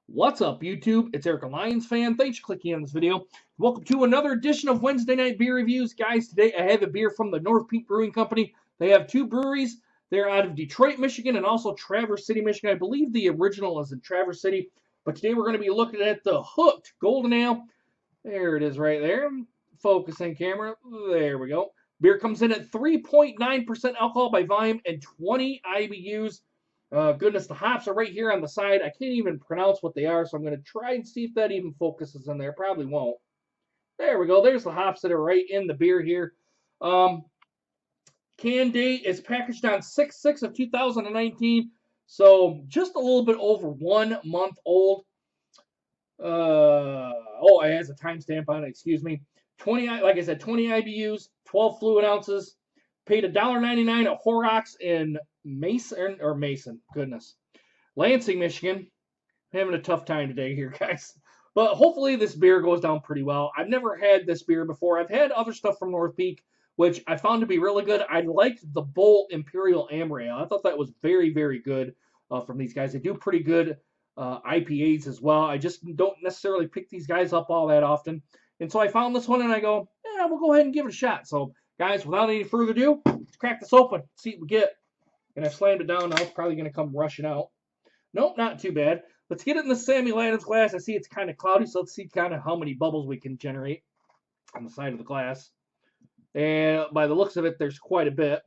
What's up, YouTube? It's Eric, a Lions fan. Thanks for clicking on this video. Welcome to another edition of Wednesday Night Beer Reviews. Guys, today I have a beer from the North Peak Brewing Company. They have two breweries. They're out of Detroit, Michigan, and also Traverse City, Michigan. I believe the original is in Traverse City. But today we're going to be looking at the Hooked Golden Ale. There it is right there. Focusing camera. There we go. Beer comes in at 3.9% alcohol by volume and 20 IBUs. Goodness, the hops are right here on the side. I can't even pronounce what they are, so I'm going to try and see if that even focuses in there. Probably won't. There we go. There's the hops that are right in the beer here. Can date is packaged on 6/6 of 2019, so just a little bit over 1 month old. Oh, it has a timestamp on it. Excuse me. 20, like I said, 20 IBUs, 12 fluid ounces. Paid $1.99 at Horrocks in Mason. Goodness, Lansing, Michigan. I'm having a tough time today here, guys. But hopefully this beer goes down pretty well. I've never had this beer before. I've had other stuff from North Peak, which I found to be really good. I liked the Bull Imperial Amber Ale. I thought that was very, very good from these guys. They do pretty good IPAs as well. I just don't necessarily pick these guys up all that often. And so I found this one and I go, yeah, we'll go ahead and give it a shot. So, guys, without any further ado, let's crack this open, see what we get. And I've slammed it down now. It's probably going to come rushing out. Nope, not too bad. Let's get it in the Samuel Adams glass. I see it's kind of cloudy, so let's see kind of how many bubbles we can generate on the side of the glass. And by the looks of it, there's quite a bit.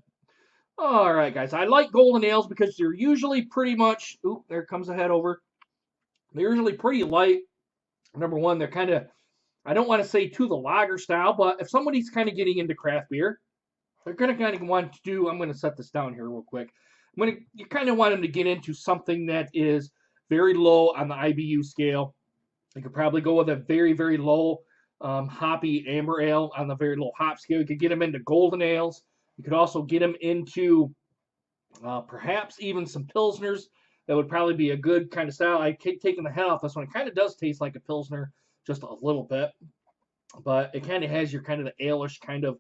All right, guys. I like golden ales because they're usually pretty much... Oop, there comes the head over. They're usually pretty light. Number one, they're kind of... I don't want to say to the lager style, but if somebody's kind of getting into craft beer, they're going to kind of want to do... I'm going to set this down here real quick. You kind of want them to get into something that is very low on the IBU scale. You could probably go with a very, very low hoppy amber ale on the very low hop scale. You could get them into golden ales. You could also get them into perhaps even some pilsners. That would probably be a good kind of style. I keep taking the head off this one. It kind of does taste like a pilsner, just a little bit. But it kind of has your kind of the ale-ish kind of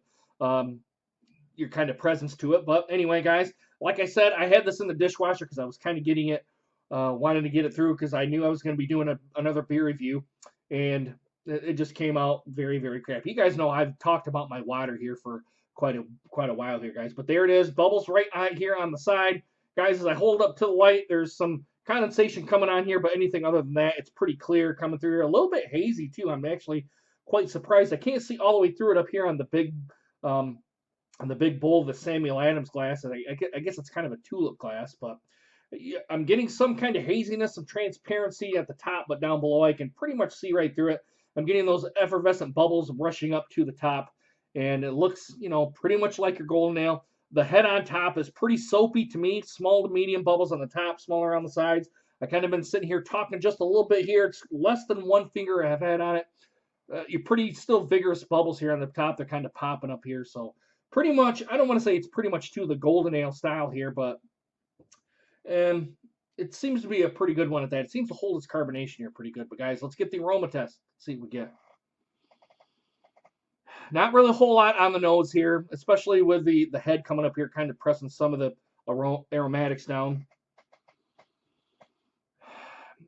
your kind of presence to it. But anyway, guys, like I said, I had this in the dishwasher because I was kind of getting it, wanting to get it through because I knew I was going to be doing another beer review, and it just came out very, very crappy. You guys know I've talked about my water here for quite a while here, guys. But there it is, bubbles right here on the side. Guys, as I hold up to the light, there's some condensation coming on here, but anything other than that, it's pretty clear coming through here. A little bit hazy, too. I'm actually quite surprised. I can't see all the way through it up here on the big bowl of the Samuel Adams glass. And I guess it's kind of a tulip glass, but I'm getting some kind of haziness, some transparency at the top, but down below I can pretty much see right through it. I'm getting those effervescent bubbles rushing up to the top, and it looks, pretty much like your golden ale. The head on top is pretty soapy to me, small to medium bubbles on the top, smaller on the sides. I kind of been sitting here talking just a little bit here. It's less than one finger I've had on it. You're pretty still vigorous bubbles here on the top. They're kind of popping up here, so pretty much, I don't want to say it's pretty much to the golden ale style here, but it seems to be a pretty good one at that. It seems to hold its carbonation here pretty good. But guys, let's get the aroma test. Let's see what we get. Not really a whole lot on the nose here, especially with the head coming up here, kind of pressing some of the aromatics down.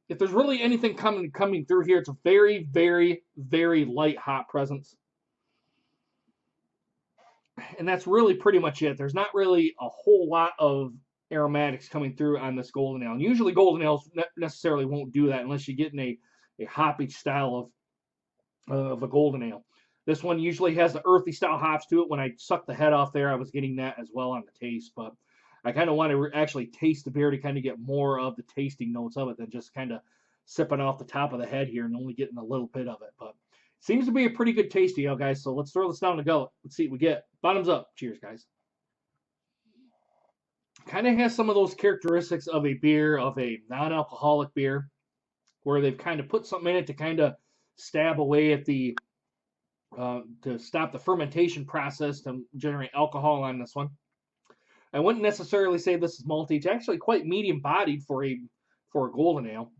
If there's really anything coming through here, it's a very, very, very light hop presence. And that's really pretty much it. There's not really a whole lot of aromatics coming through on this golden ale. And usually golden ales necessarily won't do that unless you get in a hoppy style of a golden ale. This one usually has the earthy style hops to it. When I sucked the head off there, I was getting that as well on the taste. But I kind of want to actually taste the beer to kind of get more of the tasting notes of it than just kind of sipping off the top of the head here and only getting a little bit of it. But seems to be a pretty good tasty ale, guys. So let's throw this down to go. Let's see what we get. Bottoms up. Cheers, guys. Kind of has some of those characteristics of a beer, of a non-alcoholic beer, where they've kind of put something in it to kind of stab away at the to stop the fermentation process to generate alcohol on this one. I wouldn't necessarily say this is malty. It's actually quite medium-bodied for a golden ale.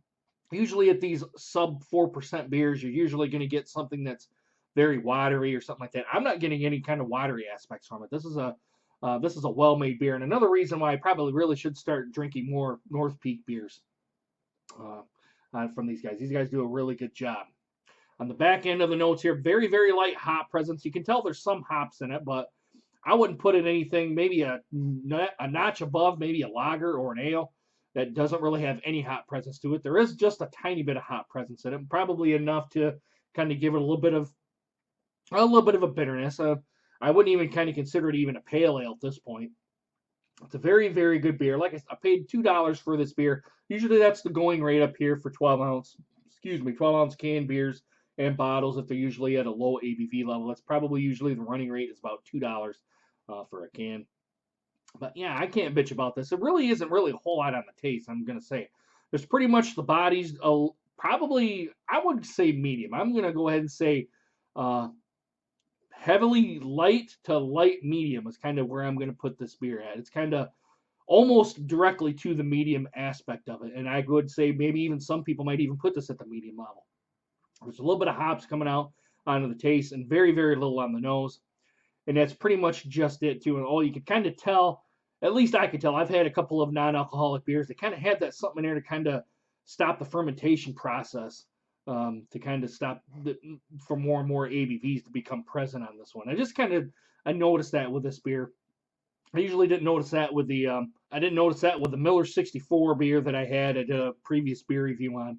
Usually at these sub 4% beers, you're usually going to get something that's very watery or something like that. I'm not getting any kind of watery aspects from it. This is a well-made beer, and another reason why I probably really should start drinking more North Peak beers. from these guys. These guys do a really good job. On the back end of the notes here, very, very light hop presence. You can tell there's some hops in it, but I wouldn't put in anything, maybe a notch above, maybe a lager or an ale that doesn't really have any hop presence to it. There is just a tiny bit of hop presence in it, probably enough to kind of give it a little bit of a bitterness. I wouldn't even kind of consider it even a pale ale at this point. It's a very, very good beer. Like I paid $2 for this beer. Usually that's the going rate up here for 12 ounce canned beers and bottles if they're usually at a low ABV level. That's probably usually the running rate is about $2 for a can. But yeah, I can't bitch about this. It really isn't really a whole lot on the taste, I'm going to say. There's pretty much the bodies, probably, I would say medium. I'm going to go ahead and say heavily light to light medium is kind of where I'm going to put this beer at. It's kind of almost directly to the medium aspect of it. And I would say maybe even some people might even put this at the medium level. There's a little bit of hops coming out onto the taste and very, very little on the nose. And that's pretty much just it, too. And you could kind of tell, at least I could tell, I've had a couple of non-alcoholic beers that kind of had that something in there to kind of stop the fermentation process, to kind of stop for more and more ABVs to become present on this one. I noticed that with this beer. I usually didn't notice that with the Miller 64 beer that I had at a previous beer review on.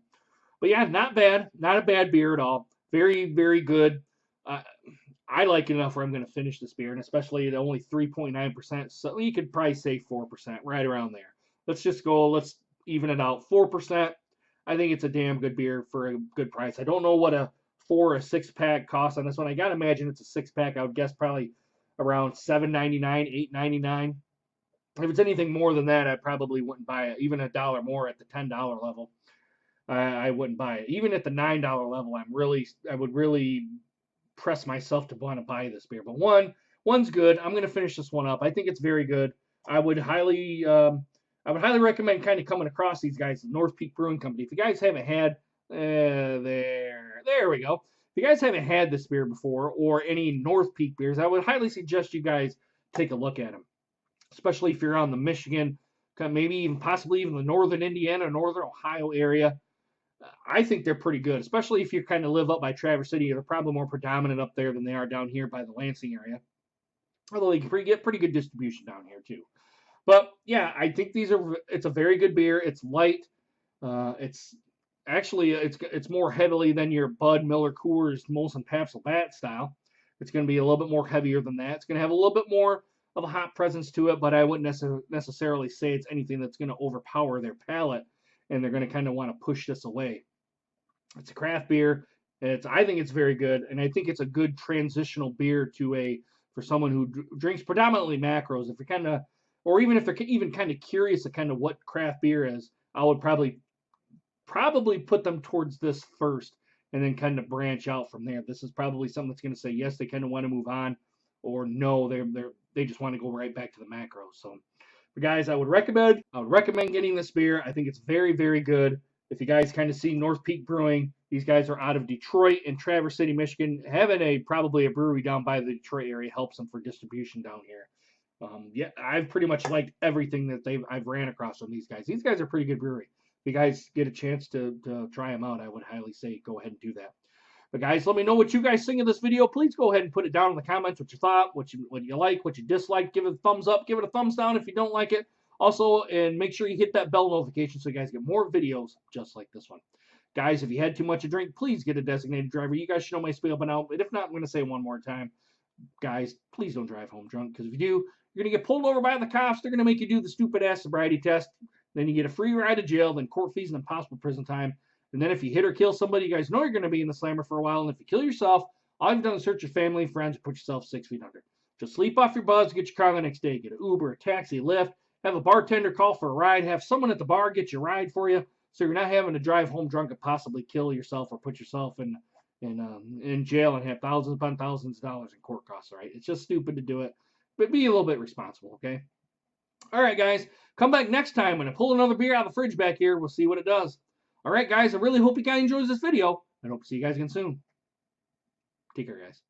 But yeah, not bad. Not a bad beer at all. Very, very good. I like it enough where I'm going to finish this beer, and especially at only 3.9%. So you could probably say 4%, right around there. Let's even it out. 4%. I think it's a damn good beer for a good price. I don't know what a 6-pack costs on this one. I got to imagine it's a 6-pack. I would guess probably around $7.99, $8.99. If it's anything more than that, I probably wouldn't buy it. Even $1 more at the $10 level. I wouldn't buy it. Even at the $9 level, I would really press myself to want to buy this beer. But one's good. I'm going to finish this one up. I think it's very good. I would highly recommend kind of coming across these guys, the North Peak Brewing Company. If you guys haven't had, there we go. If you guys haven't had this beer before or any North Peak beers, I would highly suggest you guys take a look at them, especially if you're on the Michigan, maybe even possibly even the northern Indiana, northern Ohio area. I think they're pretty good, especially if you kind of live up by Traverse City. They're probably more predominant up there than they are down here by the Lansing area. Although you can get pretty good distribution down here too. But yeah, I think it's a very good beer. It's light. It's more heavily than your Bud, Miller, Coors, Molson, Pabst, Labatt style. It's going to be a little bit more heavier than that. It's going to have a little bit more of a hop presence to it, but I wouldn't necessarily say it's anything that's going to overpower their palate, and they're going to kind of want to push this away. It's a craft beer. I think it's very good, and I think it's a good transitional beer for someone who drinks predominantly macros. If you're kind of, or even if they're even kind of curious of kind of what craft beer is, I would probably put them towards this first, and then kind of branch out from there. This is probably something that's going to say yes, they kind of want to move on, or no, they just want to go right back to the macros. So, but guys, I would recommend getting this beer. I think it's very, very good. If you guys kind of see North Peak Brewing, these guys are out of Detroit and Traverse City, Michigan. Having probably a brewery down by the Detroit area helps them for distribution down here. Yeah, I've pretty much liked everything that I've ran across from these guys. These guys are pretty good brewery. If you guys get a chance to try them out, I would highly say go ahead and do that. But guys, let me know what you guys think of this video. Please go ahead and put it down in the comments, what you thought, what you like, what you dislike. Give it a thumbs up, give it a thumbs down if you don't like it. Also, and make sure you hit that bell notification so you guys get more videos just like this one. Guys, if you had too much to drink, please get a designated driver. You guys should know my spiel by now, but if not, I'm going to say it one more time. Guys, please don't drive home drunk, because if you do, you're going to get pulled over by the cops. They're going to make you do the stupid-ass sobriety test. Then you get a free ride to jail, then court fees and then possible prison time. And then if you hit or kill somebody, you guys know you're going to be in the slammer for a while. And if you kill yourself, all you've done is hurt your family and friends and put yourself 6 feet under. Just sleep off your buzz, get your car the next day. Get an Uber, a taxi, a Lyft. Have a bartender call for a ride. Have someone at the bar get your ride for you, so you're not having to drive home drunk and possibly kill yourself or put yourself in jail and have thousands upon thousands of dollars in court costs. All right, it's just stupid to do it, but be a little bit responsible, okay? All right, guys, come back next time when I pull another beer out of the fridge back here. We'll see what it does. All right, guys, I really hope you guys enjoyed this video. I hope to see you guys again soon. Take care, guys.